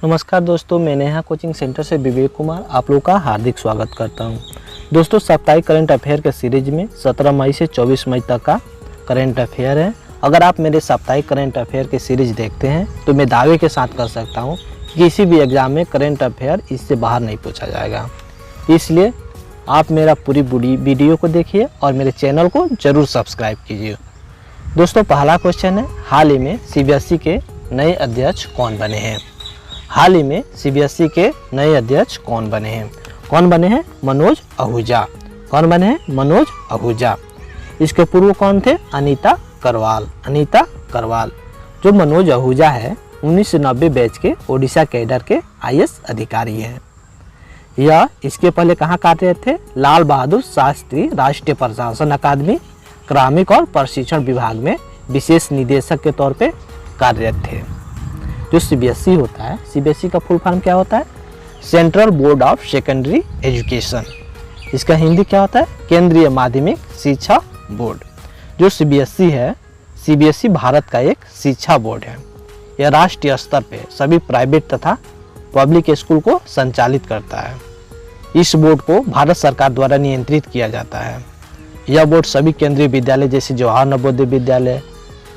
नमस्कार दोस्तों, मैं नेहा कोचिंग सेंटर से विवेक कुमार आप लोगों का हार्दिक स्वागत करता हूं। दोस्तों, साप्ताहिक करंट अफेयर के सीरीज में 17 मई से 24 मई तक का करंट अफेयर है। अगर आप मेरे साप्ताहिक करंट अफेयर के सीरीज देखते हैं तो मैं दावे के साथ कर सकता हूं कि किसी भी एग्जाम में करंट अफेयर इससे बाहर नहीं पूछा जाएगा। इसलिए आप मेरा पूरी वीडियो को देखिए और मेरे चैनल को जरूर सब्सक्राइब कीजिए। दोस्तों, पहला क्वेश्चन है, हाल ही में सीबीएसई के नए अध्यक्ष कौन बने हैं? हाल ही में सीबीएसई के नए अध्यक्ष कौन बने हैं? कौन बने हैं? मनोज आहूजा। कौन बने हैं? मनोज आहूजा। इसके पूर्व कौन थे? अनीता करवाल। अनीता करवाल। जो मनोज आहूजा है 1990 बैच के ओडिशा कैडर के आईएएस अधिकारी हैं। यह इसके पहले कहाँ कार्यरत थे? लाल बहादुर शास्त्री राष्ट्रीय प्रशासन अकादमी क्रमिक और प्रशिक्षण विभाग में विशेष निदेशक के तौर पे कार्यरत थे। जो सीबीएसई होता है, सीबीएसई का फुल फॉर्म क्या होता है? Central board of secondary education. इसका हिंदी क्या होता है? केंद्रीय माध्यमिक शिक्षा बोर्ड। जो सीबीएसई है, सीबीएसई भारत का एक शिक्षा बोर्ड है। यह राष्ट्रीय स्तर पे सभी प्राइवेट तथा पब्लिक स्कूल को संचालित करता है। इस बोर्ड को भारत सरकार द्वारा नियंत्रित किया जाता है। यह बोर्ड सभी केंद्रीय विद्यालय जैसे जवाहर नवोदय विद्यालय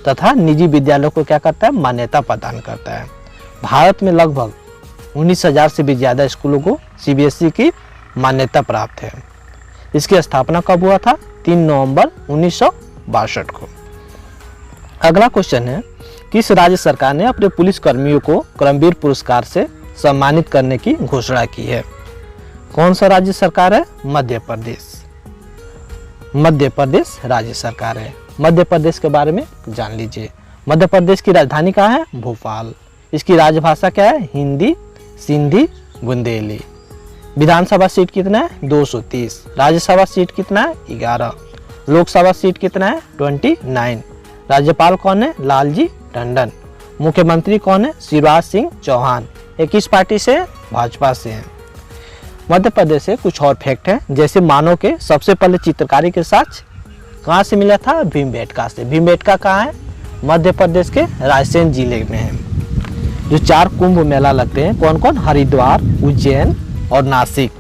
तथा निजी विद्यालयों को क्या करता है? मान्यता प्रदान करता है। भारत में लगभग 19,000 से भी ज़्यादा स्कूलों को सीबीएसई की मान्यता प्राप्त है। इसकी स्थापना कब हुआ था? 3 नवंबर 1962 को। अगला क्वेश्चन है, किस राज्य सरकार ने अपने पुलिस कर्मियों को कर्मवीर पुरस्कार से सम्मानित करने की घोषणा की है? कौन सा राज्य सरकार है? मध्य प्रदेश। मध्य प्रदेश राज्य सरकार है। मध्य प्रदेश के बारे में जान लीजिए। मध्य प्रदेश की राजधानी कहाँ है? भोपाल। इसकी राजभाषा क्या है? हिंदी, सिंधी, बुंदेली। विधानसभा सीट कितना है? 230। राज्यसभा सीट कितना है? 11। लोकसभा सीट कितना है? 29। राज्यपाल कौन है? लालजी टंडन। मुख्यमंत्री कौन है? शिवराज सिंह चौहान। ये किस पार्टी से? भाजपा से है। मध्य प्रदेश से कुछ और फैक्ट है, जैसे मानव के सबसे पहले चित्रकारी के साथ कहाँ से मिला था? भीमबेटका से। भीमबेटका कहाँ है? मध्य प्रदेश के रायसेन जिले में है। जो 4 कुंभ मेला लगते हैं, कौन कौन? हरिद्वार, उज्जैन और नासिक।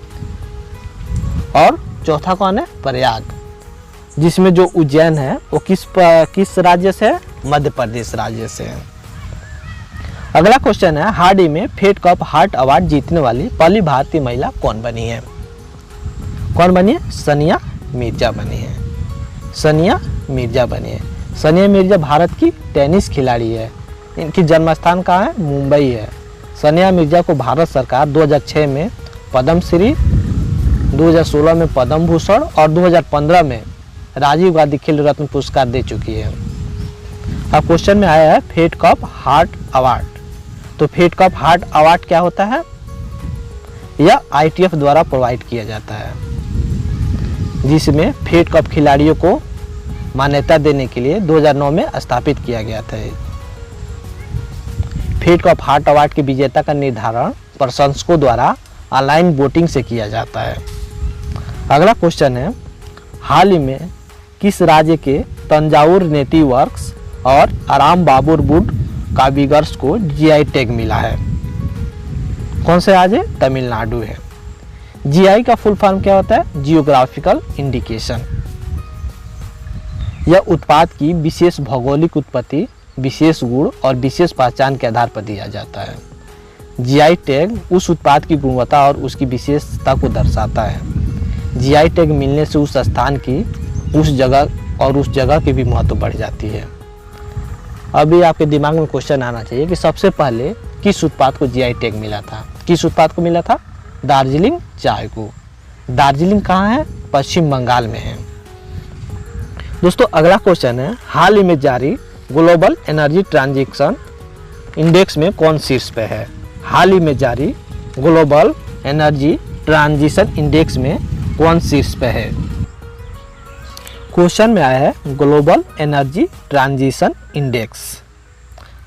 और चौथा कौन है? प्रयाग। जिसमें जो उज्जैन है वो किस राज्य से है? मध्य प्रदेश राज्य से है। अगला क्वेश्चन है, हाल ही में फेड कप हार्ट अवार्ड जीतने वाली पहली भारतीय महिला कौन बनी है? कौन बनी है? सानिया मिर्जा बनी है। सानिया मिर्जा बनी है। सानिया मिर्जा भारत की टेनिस खिलाड़ी है। इनकी जन्म स्थान कहाँ है? मुंबई है। सानिया मिर्जा को भारत सरकार 2006 में पद्म श्री, 2016 में पद्म भूषण और 2015 में राजीव गांधी खेल रत्न पुरस्कार दे चुकी है। अब क्वेश्चन में आया है फेड कप हार्ट अवार्ड। तो फेड कप हार्ट अवार्ड क्या होता है? यह आईटीएफ द्वारा प्रोवाइड किया जाता है, जिसमें फेड कप खिलाड़ियों को मान्यता देने के लिए 2009 में स्थापित किया गया था। फेड कप हार्ट अवार्ड के विजेता का निर्धारण प्रशंसकों द्वारा ऑनलाइन वोटिंग से किया जाता है। अगला क्वेश्चन है, हाल ही में किस राज्य के तंजावुर नेटिव वर्क्स और आराम बाबुर वुड कारीगर्स को जीआई टैग मिला है? कौन से राज्य? तमिलनाडु है। जीआई का फुल फॉर्म क्या होता है? Geographical indication. यह उत्पाद की विशेष भौगोलिक उत्पत्ति, विशेष गुण और विशेष पहचान के आधार पर दिया जाता है। जीआई टैग उस उत्पाद की गुणवत्ता और उसकी विशेषता को दर्शाता है। जीआई टैग मिलने से उस स्थान की, उस जगह की भी महत्व बढ़ जाती है। अभी आपके दिमाग में क्वेश्चन आना चाहिए कि सबसे पहले किस उत्पाद को जीआई टैग मिला था? किस उत्पाद को मिला था? दार्जिलिंग चाय को। दार्जिलिंग कहाँ है? पश्चिम बंगाल में है। दोस्तों, अगला क्वेश्चन है, हाल ही में जारी ग्लोबल एनर्जी ट्रांजिशन इंडेक्स में कौन शीर्ष पे है? हाल ही में जारी ग्लोबल एनर्जी ट्रांजिशन इंडेक्स में कौन शीर्ष पे है? क्वेश्चन में आया है global energy transition index.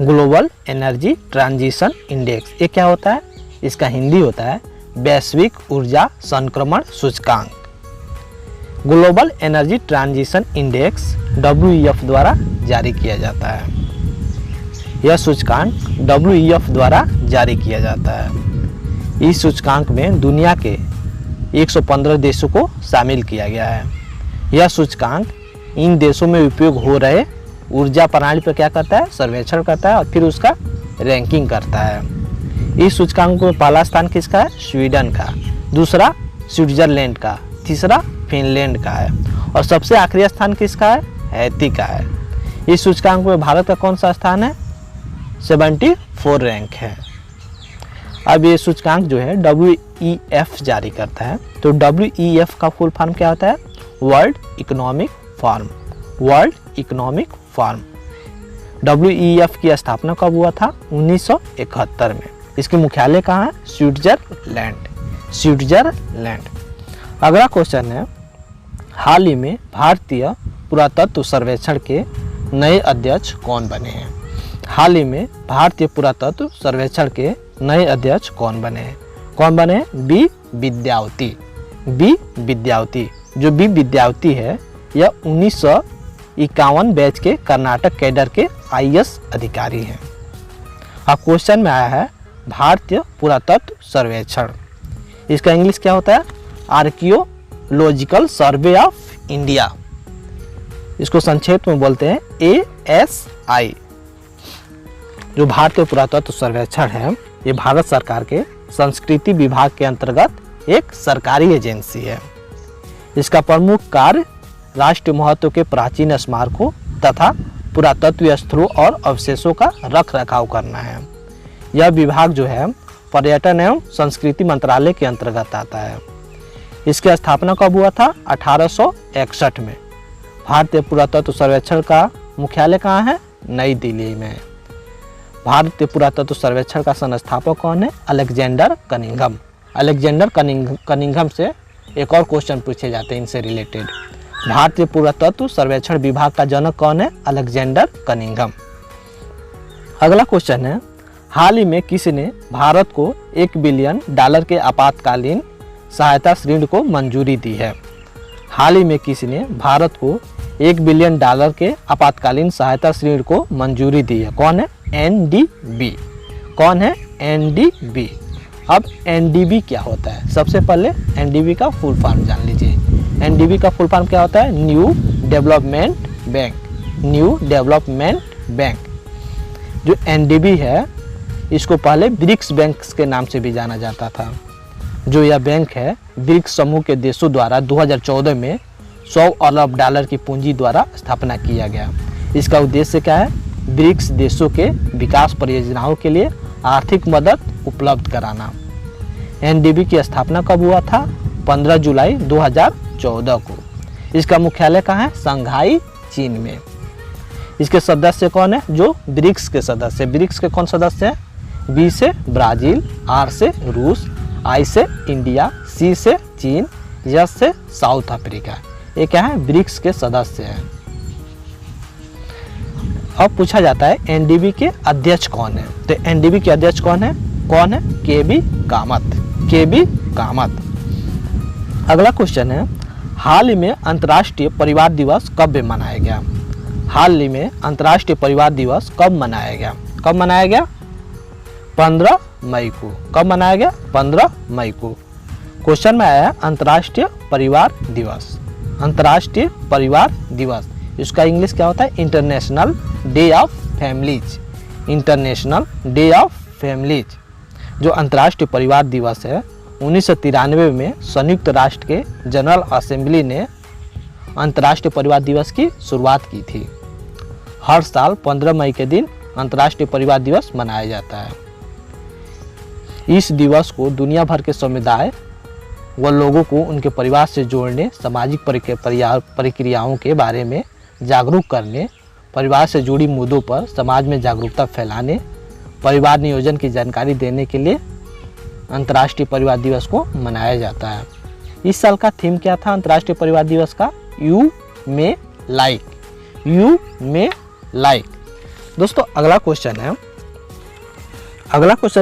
Global energy transition index ये क्या होता है? इसका हिंदी होता है वैश्विक ऊर्जा संक्रमण सूचकांक। Global energy transition index WEF द्वारा जारी किया जाता है। यह सूचकांक WEF द्वारा जारी किया जाता है। इस सूचकांक में दुनिया के 115 देशों को शामिल किया गया है। यह सूचकांक इन देशों में उपयोग हो रहे ऊर्जा प्रणाली पर क्या करता है, सर्वेक्षण करता है और फिर उसका रैंकिंग करता है। इस सूचकांक में पहला स्थान किसका है, स्वीडन का, दूसरा स्विट्जरलैंड का, तीसरा फिनलैंड का है और सबसे आखिरी स्थान किसका है, हैती का है। इस सूचकांक में भारत का कौन सा स्थान है, 74 रैंक है। अब ये सूचकांक जो है WEF जारी करता है। तो WEF का फुल फॉर्म क्या होता है, world economic forum. World economic forum. WEF की स्थापना कब हुआ था, 1971 में। इसकी मुख्यालय कहाँ है, स्विट्जरलैंड। स्विट्जरलैंड। अगला क्वेश्चन है, हाल ही में भारतीय पुरातत्व सर्वेक्षण के नए अध्यक्ष कौन बने हैं। हाल ही में भारतीय पुरातत्व सर्वेक्षण के नए अध्यक्ष कौन बने हैं। कौन बने हैं, बी विद्यावती। बी विद्यावती। जो बी विद्यावती है यह 1951 बैच के कर्नाटक कैडर के IAS अधिकारी हैं। अब क्वेश्चन में आया है भारतीय पुरातत्व सर्वेक्षण, इसका इंग्लिश क्या होता है, आर्कियोलॉजिकल सर्वे ऑफ इंडिया। इसको संक्षेप में बोलते हैं ASI। जो भारतीय पुरातत्व सर्वेक्षण है ये भारत सरकार के संस्कृति विभाग के अंतर्गत एक सरकारी एजेंसी है। इसका प्रमुख कार्य राष्ट्रीय महत्व के प्राचीन स्मारकों तथा पुरातत्व स्थलों और अवशेषों का रख रखाव करना है। यह विभाग जो है पर्यटन एवं संस्कृति मंत्रालय के अंतर्गत आता है। इसकी स्थापना कब हुआ था, 1861 में। भारतीय पुरातत्व सर्वेक्षण का मुख्यालय कहाँ है, नई दिल्ली में। भारतीय पुरातत्व सर्वेक्षण का संस्थापक कौन है, अलेक्जेंडर कनिंघम। अलेक्जेंडर कनिंघम से एक और क्वेश्चन पूछे जाते हैं इनसे रिलेटेड। भारतीय पुरातत्व सर्वेक्षण विभाग का जनक कौन है, अलेक्जेंडर कनिंघम। अगला क्वेश्चन है, हाल ही में किसी ने भारत को $1 बिलियन के आपातकालीन सहायता ऋण को मंजूरी दी है। हाल ही में किसी ने भारत को $1 बिलियन के आपातकालीन सहायता ऋण को मंजूरी दी है। कौन है, NDB। कौन है, NDB। अब NDB क्या होता है, सबसे पहले NDB का फुल फॉर्म जान लीजिए। NDB का फुल फॉर्म क्या होता है, new development bank. New development bank. जो NDB है इसको पहले ब्रिक्स बैंक के नाम से भी जाना जाता था। जो यह बैंक है ब्रिक्स समूह के देशों द्वारा 2014 में $100 अरब की पूंजी द्वारा स्थापना किया गया। इसका उद्देश्य क्या है, ब्रिक्स देशों के विकास परियोजनाओं के लिए आर्थिक मदद उपलब्ध कराना। NDB की स्थापना कब हुआ था, 15 जुलाई 2014 को। इसका मुख्यालय कहाँ है, शंघाई, चीन में। इसके सदस्य कौन है, जो ब्रिक्स के सदस्य। ब्रिक्स के कौन सदस्य हैं, B से ब्राजील, R से रूस, I से इंडिया, C से चीन, S से साउथ अफ्रीका। ये क्या है, ब्रिक्स के सदस्य हैं। अब पूछा जाता है NDB के अध्यक्ष कौन है। तो NDB के अध्यक्ष कौन है, KB कामत। KB कामत। अगला क्वेश्चन है, हाल ही में अंतर्राष्ट्रीय परिवार दिवस कब मनाया गया। हाल ही में अंतर्राष्ट्रीय परिवार दिवस कब मनाया गया। कब मनाया गया, 15 मई को। कब मनाया गया, 15 मई को। क्वेश्चन में आया अंतर्राष्ट्रीय परिवार दिवस। अंतर्राष्ट्रीय परिवार दिवस, इसका इंग्लिश क्या होता है, international day of families. International day of families. जो अंतर्राष्ट्रीय परिवार दिवस है 1993 में संयुक्त राष्ट्र के जनरल असेंबली ने अंतर्राष्ट्रीय परिवार दिवस की शुरुआत की थी। हर साल 15 मई के दिन अंतर्राष्ट्रीय परिवार दिवस मनाया जाता है। इस दिवस को दुनिया भर के समुदाय व लोगों को उनके परिवार से जोड़ने, सामाजिक प्रक्रियाओं के बारे में जागरूक करने, परिवार से जुड़ी मुद्दों पर समाज में जागरूकता फैलाने, परिवार नियोजन की जानकारी देने के लिए अंतर्राष्ट्रीय परिवार दिवस को मनाया जाता है। इस साल का थीम क्या था अंतर्राष्ट्रीय परिवार दिवस का, you may like. You may like. दोस्तों अगला क्वेश्चन है,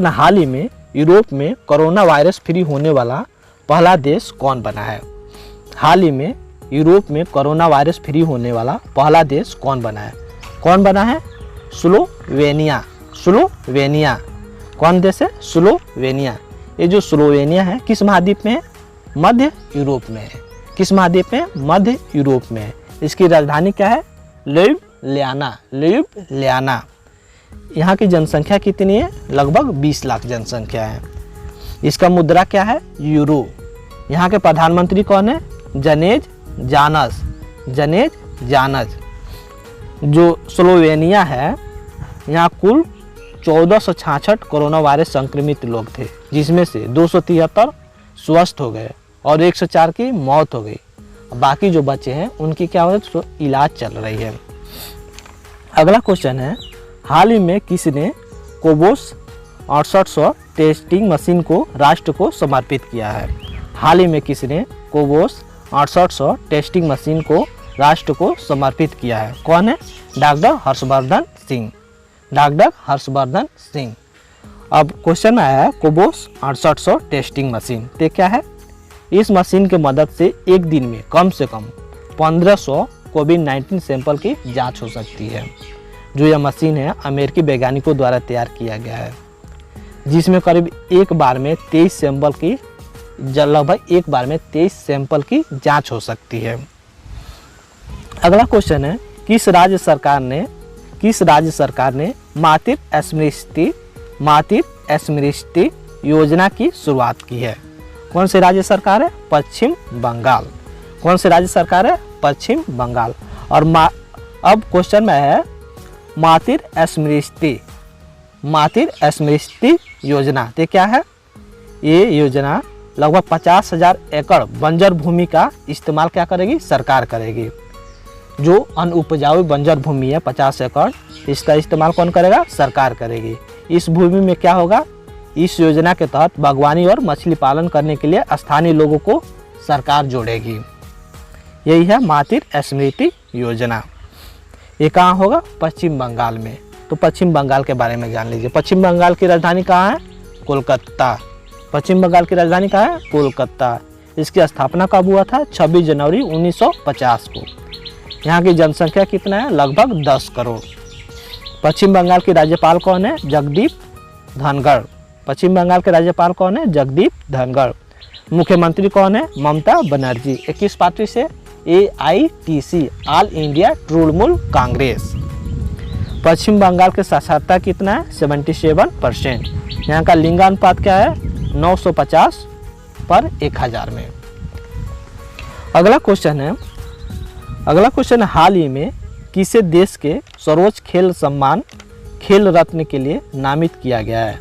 हाल ही में यूरोप में कोरोना वायरस फ्री होने वाला पहला देश कौन बना है। हाल ही में यूरोप में कोरोना वायरस फ्री होने वाला पहला देश कौन बना है। कौन बना है, स्लोवेनिया। स्लोवेनिया। कौन देश है? स्लोवेनिया। ये जो स्लोवेनिया है किस महाद्वीप में है? मध्य यूरोप में है। किस महाद्वीप में? मध्य यूरोप में है। इसकी राजधानी क्या है? ल्यूब्लियाना। ल्यूब्लियाना। यहाँ की जनसंख्या कितनी है? लगभग 20 लाख जनसंख्या है। इसका मुद्रा क्या है? यूरो। यहाँ के प्रधानमंत्री कौन है? जनेज जानस। जनेज जानस। जो स्लोवेनिया है यहाँ कुल 1466 कोरोना वायरस संक्रमित लोग थे, जिसमें से 273 स्वस्थ हो गए और 104 की मौत हो गई। बाकी जो बचे हैं उनकी क्या हो रही है? तो इलाज चल रही है। अगला क्वेश्चन है, हाल ही में किसने कोबोस 6800 टेस्टिंग मशीन को राष्ट्र को समर्पित किया है? हाल ही में किसने कोबोस 6800 टेस्टिंग मशीन को राष्ट्र को समर्पित किया है? कौन है? डॉक्टर हर्षवर्धन सिंह। डॉक्टर हर्षवर्धन सिंह। अब क्वेश्चन में आया है कोबोस 6800 टेस्टिंग मशीन। तो क्या है? इस मशीन की मदद से एक दिन में कम से कम 1500 कोविड-19 सैंपल की जांच हो सकती है। जो यह मशीन है अमेरिकी वैज्ञानिकों द्वारा तैयार किया गया है, जिसमें करीब एक बार में 23 सैंपल की लगभग एक बार में 23 सैंपल की जांच हो सकती है। अगला क्वेश्चन है, किस राज्य सरकार ने मातृ स्मृति योजना की शुरुआत की है? कौन से राज्य सरकार है? पश्चिम बंगाल। कौन से राज्य सरकार है? पश्चिम बंगाल। और अब क्वेश्चन में है मातृ स्मृति योजना। तो क्या है? ये योजना लगभग 50,000 एकड़ बंजर भूमि का इस्तेमाल क्या करेगी? सरकार करेगी। जो अनुपजाऊ बंजर भूमि है 50 एकड़, इसका इस्तेमाल कौन करेगा? सरकार करेगी। इस भूमि में क्या होगा? इस योजना के तहत बागवानी और मछली पालन करने के लिए स्थानीय लोगों को सरकार जोड़ेगी। यही है मातृ स्मृति योजना। ये कहाँ होगा? पश्चिम बंगाल में। तो पश्चिम बंगाल के बारे में जान लीजिए। पश्चिम बंगाल की राजधानी कहाँ है? कोलकाता। पश्चिम बंगाल की राजधानी कहाँ है? कोलकाता। इसकी स्थापना कब हुआ था? 26 जनवरी 1950 को। यहाँ की जनसंख्या कितना है? लगभग 10 करोड़। पश्चिम बंगाल के राज्यपाल कौन है? जगदीप धनखड़। पश्चिम बंगाल के राज्यपाल कौन है? जगदीप धनखड़। मुख्यमंत्री कौन है? ममता बनर्जी। 21 पार्टी से AITC all India Trinamool Congress. Paschim Bangal के साक्षरता कितना है? 77%। यहाँ का लिंगानुपात क्या है? 950 पर 1000 में। अगला क्वेश्चन है, हाल ही में किसे देश के सर्वोच्च खेल सम्मान खेल रत्न के लिए नामित किया गया है?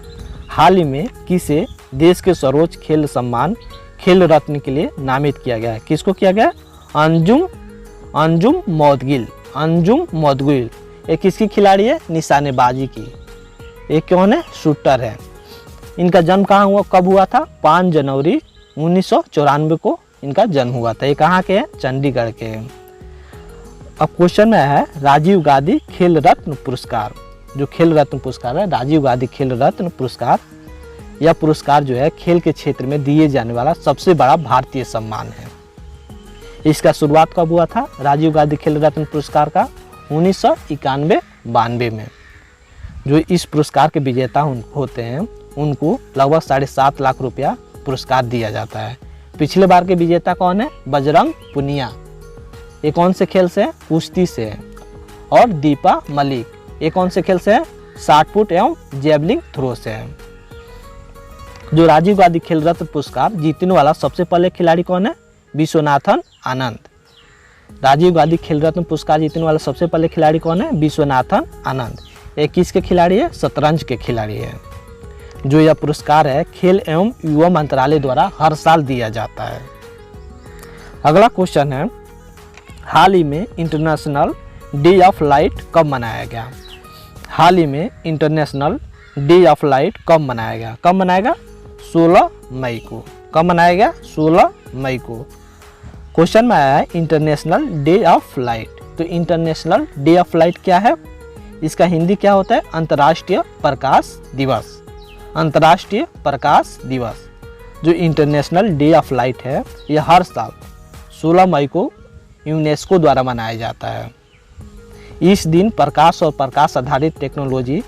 हाल ही में किसे देश के सर्वोच्च खेल सम्मान खेल रत्न के लिए नामित किया गया है? किसको किया गया? अंजुम मौदगिल। ये किसकी खिलाड़ी है? निशानेबाजी की। ये कौन है? शूटर है। इनका जन्म कहाँ हुआ? कब हुआ था? 5 जनवरी 1994 को इनका जन्म हुआ था। ये कहाँ के हैं? चंडीगढ़ के हैं। अब क्वेश्चन में है राजीव गांधी खेल रत्न पुरस्कार। जो खेल रत्न पुरस्कार है, राजीव गांधी खेल रत्न पुरस्कार, यह पुरस्कार जो है खेल के क्षेत्र में दिए जाने वाला सबसे बड़ा भारतीय सम्मान है। इसका शुरुआत कब हुआ था? राजीव गांधी खेल रत्न पुरस्कार का 1991-92 में। जो इस पुरस्कार के विजेता होते हैं उनको लगभग 7.5 लाख रुपया पुरस्कार दिया जाता है। पिछले बार के विजेता कौन है? बजरंग पुनिया। ये कौन से खेल से है? कुश्ती से है। और दीपा मलिक, ये कौन से खेल से है? 60 फुट एवं जेवलिंग थ्रो से है। जो राजीव गांधी खेल रत्न पुरस्कार जीतने वाला सबसे पहले खिलाड़ी कौन है? विश्वनाथन आनंद। राजीव गांधी खेल रत्न पुरस्कार जीतने वाला सबसे पहले खिलाड़ी कौन है? विश्वनाथन आनंद। ये किसके खिलाड़ी है? शतरंज के खिलाड़ी है। जो यह पुरस्कार है खेल एवं युवा मंत्रालय द्वारा हर साल दिया जाता है। अगला क्वेश्चन है, हाल ही में इंटरनेशनल डे ऑफ लाइट कब मनाया गया? हाल ही में इंटरनेशनल डे ऑफ लाइट कब मनाया गया? कब मनाएगा? 16 मई को। कब मनाया गया? 16 मई को। क्वेश्चन में आया है इंटरनेशनल डे ऑफ लाइट। तो इंटरनेशनल डे ऑफ लाइट क्या है? इसका हिंदी क्या होता है? अंतर्राष्ट्रीय प्रकाश दिवस। अंतर्राष्ट्रीय प्रकाश दिवस। जो इंटरनेशनल डे ऑफ लाइट है यह हर साल 16 मई को यूनेस्को द्वारा मनाया जाता है। इस दिन प्रकाश और प्रकाश आधारित टेक्नोलॉजी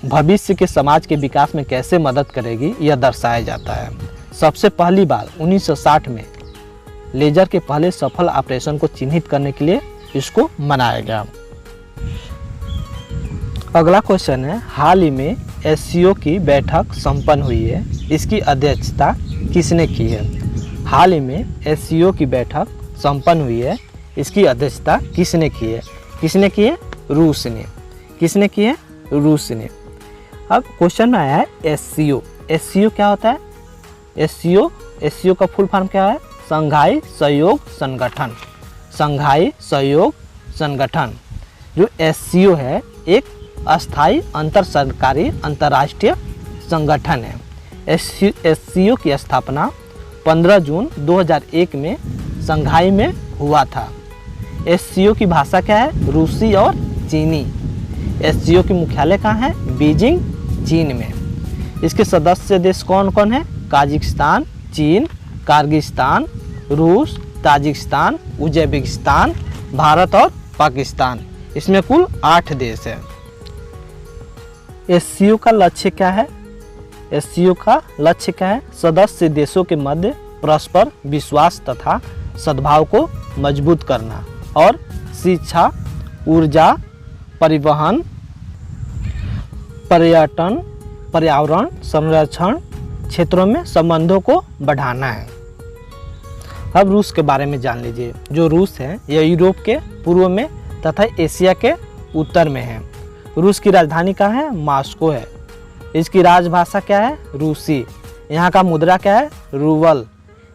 भविष्य के समाज के विकास में कैसे मदद करेगी यह दर्शाया जाता है। सबसे पहली बार 1960 में लेजर के पहले सफल ऑपरेशन को चिन्हित करने के लिए इसको मनाया गया। अगला क्वेश्चन है, हाल ही में एससीओ की बैठक संपन्न हुई है, इसकी अध्यक्षता किसने की है? हाल ही में एससीओ की बैठक संपन्न हुई है, इसकी अध्यक्षता किसने की है? किसने की है? रूस ने। किसने की है? रूस ने। अब क्वेश्चन में आया है एससीओ। एससीओ क्या होता है? एससीओ का फुल फॉर्म क्या है? संघाई सहयोग संगठन। संघाई सहयोग संगठन। जो एससीओ है एक अस्थायी अंतर सरकारी अंतर्राष्ट्रीय संगठन है। एससीओ की स्थापना 15 जून 2001 में संघाई में हुआ था। एससीओ की भाषा क्या है? रूसी और चीनी। एससीओ की मुख्यालय कहाँ है? बीजिंग, चीन में। इसके सदस्य देश कौन कौन है? काजाकिस्तान, चीन, किर्गिस्तान, रूस, ताजिकिस्तान, उज्बेकिस्तान, भारत और पाकिस्तान। इसमें कुल 8 देश है। एससीओ का लक्ष्य क्या है? एससीओ का लक्ष्य क्या है? सदस्य देशों के मध्य परस्पर विश्वास तथा सद्भाव को मजबूत करना और शिक्षा, ऊर्जा, परिवहन, पर्यटन, पर्यावरण संरक्षण क्षेत्रों में संबंधों को बढ़ाना है। अब रूस के बारे में जान लीजिए। जो रूस है यह यूरोप के पूर्व में तथा एशिया के उत्तर में है। रूस की राजधानी कहाँ है? मॉस्को है। इसकी राजभाषा क्या है? रूसी। यहाँ का मुद्रा क्या है? रूबल।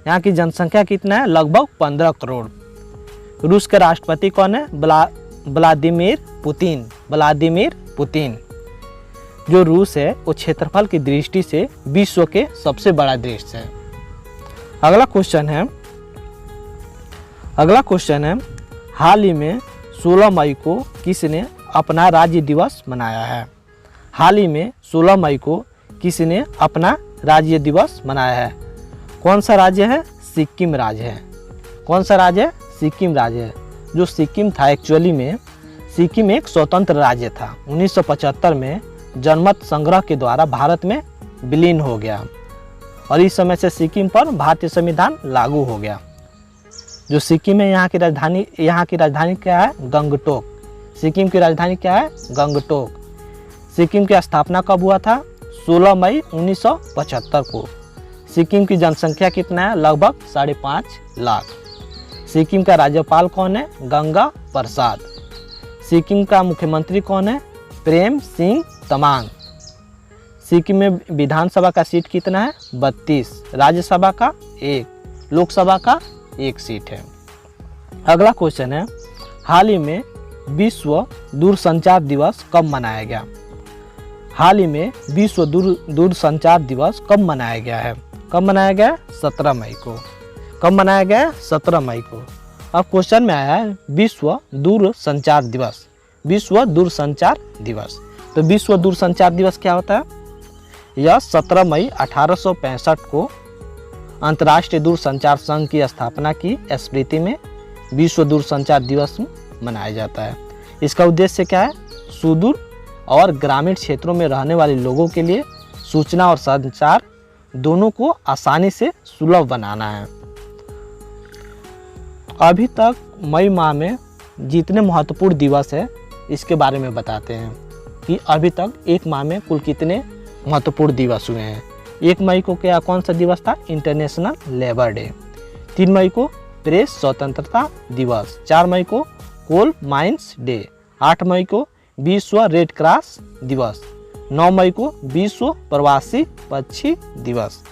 यहाँ की जनसंख्या कितना है? लगभग 15 करोड़। रूस के राष्ट्रपति कौन है? Vladimir Putin. Vladimir Putin. जो रूस है वो क्षेत्रफल की दृष्टि से विश्व के सबसे बड़ा देश है। अगला क्वेश्चन है, हाल ही में 16 मई को किसने अपना राज्य दिवस मनाया है? हाल ही में 16 मई को किसने अपना राज्य दिवस मनाया है? कौन सा राज्य है? सिक्किम राज्य है। कौन सा राज्य है? सिक्किम राज्य है। जो सिक्किम था एक्चुअली में सिक्किम एक स्वतंत्र राज्य था। 1975 में जनमत संग्रह के द्वारा भारत में विलीन हो गया और इस समय से सिक्किम पर भारतीय संविधान लागू हो गया। जो सिक्किम है यहाँ की राजधानी क्या है? गंगटोक। सिक्किम की राजधानी क्या है? गंगटोक। सिक्किम की स्थापना कब हुआ था? 16 मई 1975 को। सिक्किम की जनसंख्या कितना है? लगभग 5.5 लाख। सिक्किम का राज्यपाल कौन है? गंगा प्रसाद। सिक्किम का मुख्यमंत्री कौन है? प्रेम सिंह तमांग। सिक्किम में विधानसभा का सीट कितना है? 32। राज्यसभा का 1, लोकसभा का 1 सीट है। अगला क्वेश्चन है, हाल ही में विश्व दूरसंचार दिवस कब मनाया गया? हाल ही में विश्व दूरसंचार दिवस कब मनाया गया है? कब मनाया गया? 17 मई को। कब मनाया गया? 17 मई को। अब क्वेश्चन में आया है विश्व दूरसंचार दिवस। विश्व दूरसंचार दिवस। तो विश्व दूरसंचार दिवस क्या होता है? यह 17 मई 1865 को अंतर्राष्ट्रीय दूरसंचार संघ की स्थापना की स्मृति में विश्व दूरसंचार दिवस मनाया जाता है। इसका उद्देश्य क्या है? सुदूर और ग्रामीण क्षेत्रों में रहने वाले लोगों के लिए सूचना और संचार दोनों को आसानी से सुलभ बनाना है। अभी तक मई माह में जितने महत्वपूर्ण दिवस है इसके बारे में बताते हैं कि अभी तक एक माह में कुल कितने महत्वपूर्ण दिवस हुए हैं। 1 मई को क्या कौन सा दिवस था? International labour day. 3 मई को प्रेस स्वतंत्रता दिवस। 4 मई को कोल माइंस डे। 8 मई को विश्व रेड क्रॉस दिवस। 9 मई को विश्व प्रवासी पक्षी दिवस।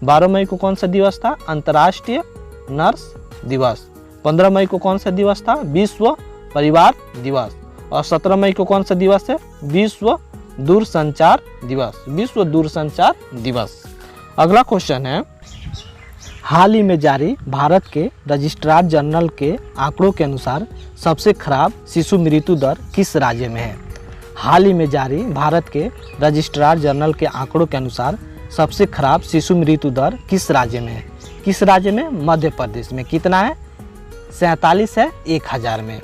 12 मई को कौन सा दिवस था? अंतर्राष्ट्रीय नर्स दिवस। 15 मई को कौन सा दिवस था? विश्व परिवार दिवस। और 17 मई को कौन सा दिवस है? विश्व दूरसंचार दिवस। विश्व दूरसंचार दिवस। अगला क्वेश्चन है, हाल ही में जारी भारत के रजिस्ट्रार जनरल के आंकड़ों के अनुसार सबसे खराब शिशु मृत्यु दर किस राज्य में है? हाल ही में जारी भारत के रजिस्ट्रार जनरल के आंकड़ों के अनुसार सबसे खराब शिशु मृत्यु दर किस राज्य में है? किस राज्य में? मध्य प्रदेश में। कितना है? 47 है 1000 में।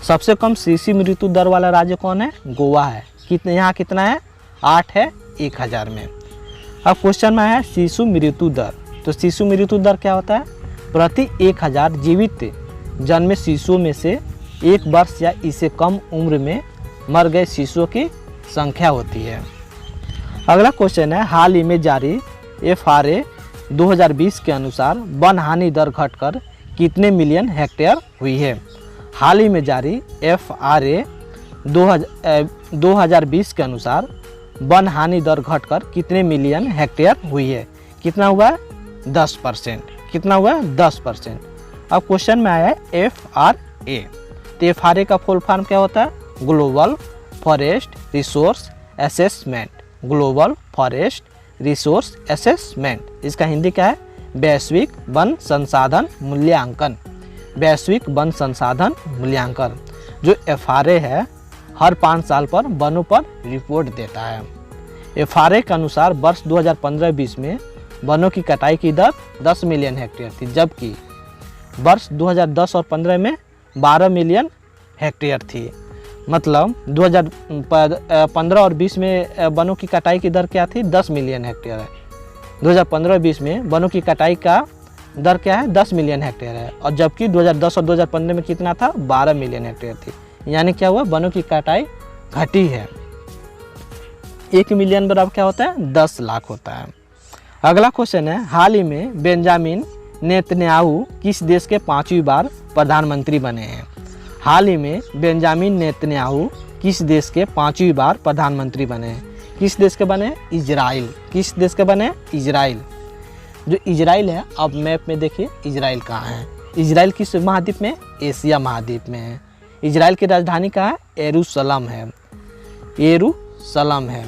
सबसे कम शिशु मृत्यु दर वाला राज्य कौन है? गोवा है। यहाँ कितना है? 8 है 1000 में। अब क्वेश्चन में है शिशु मृत्यु दर। तो शिशु मृत्यु दर क्या होता है? प्रति 1000 जीवित जन्मे शिशुओं में से 1 वर्ष या इससे कम उम्र में मर गए शिशुओं की संख्या होती है। अगला क्वेश्चन है हाल ही में जारी FRA 2020 के अनुसार वन हानि दर घटकर कितने मिलियन हेक्टेयर हुई है? हाल ही में जारी FRA 2020 के अनुसार वन हानि दर घटकर कितने मिलियन हेक्टेयर हुई है? कितना हुआ है? 10%। कितना हुआ है? 10%। अब क्वेश्चन में आया है FRA। तो FRA का फुल फॉर्म क्या होता है? Global forest resource assessment. Global forest resource assessment. इसका हिंदी क्या है? वैश्विक वन संसाधन मूल्यांकन। वैश्विक वन संसाधन मूल्यांकन। जो FRA है हर 5 साल पर वनों पर रिपोर्ट देता है। FRA के अनुसार वर्ष 2015-20 में वनों की कटाई की दर 10 मिलियन हेक्टेयर थी, जबकि वर्ष 2010 और 15 में 12 मिलियन हेक्टेयर थी। मतलब 2015 और 20 में वनों की कटाई की दर क्या थी? 10 मिलियन हेक्टेयर है। 2015-20 में वनों की कटाई का दर क्या है? 10 मिलियन हेक्टेयर है। और जबकि 2010 और 2015 में कितना था? 12 मिलियन हेक्टेयर थी। यानी क्या हुआ? वनों की कटाई घटी है। 1 मिलियन बराबर क्या होता है? 10 लाख होता है। अगला क्वेश्चन है हाल ही में बेंजामिन नेतन्याहू किस देश के 5वीं बार प्रधानमंत्री बने हैं? हाल ही में बेंजामिन नेतन्याहू किस देश के 5वीं बार प्रधानमंत्री बने हैं? किस देश के बने? इजराइल। किस देश के बने? इजराइल। जो इजराइल है, अब मैप में देखिए इजराइल कहाँ है। इजराइल किस महाद्वीप में? एशिया महाद्वीप में है। इजराइल की राजधानी कहाँ है? यरूशलेम है। यरूशलेम है।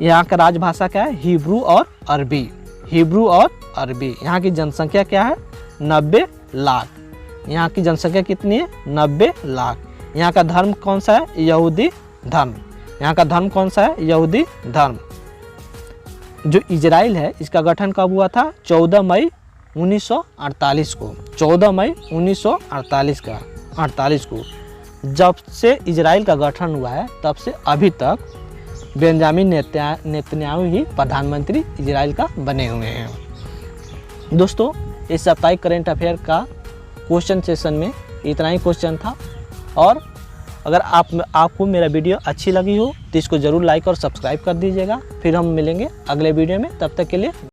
यहाँ का राजभाषा क्या है? हिब्रू और अरबी। हिब्रू और अरबी। यहाँ की जनसंख्या क्या है? 90 लाख। यहाँ की जनसंख्या कितनी है? 90 लाख। यहाँ का धर्म कौन सा है? यहूदी धर्म। यहाँ का धर्म कौन सा है? यहूदी धर्म। जो इजराइल है इसका गठन कब हुआ था? 14 मई 1948 को। 14 मई 1948 को। जब से इजराइल का गठन हुआ है तब से अभी तक बेंजामिन नेतन्याहू ही प्रधानमंत्री इजराइल का बने हुए हैं। दोस्तों, इस साप्ताहिक करेंट अफेयर का क्वेश्चन सेशन में इतना ही क्वेश्चन था। और अगर आपको मेरा वीडियो अच्छी लगी हो तो इसको ज़रूर लाइक और सब्सक्राइब कर दीजिएगा। फिर हम मिलेंगे अगले वीडियो में। तब तक के लिए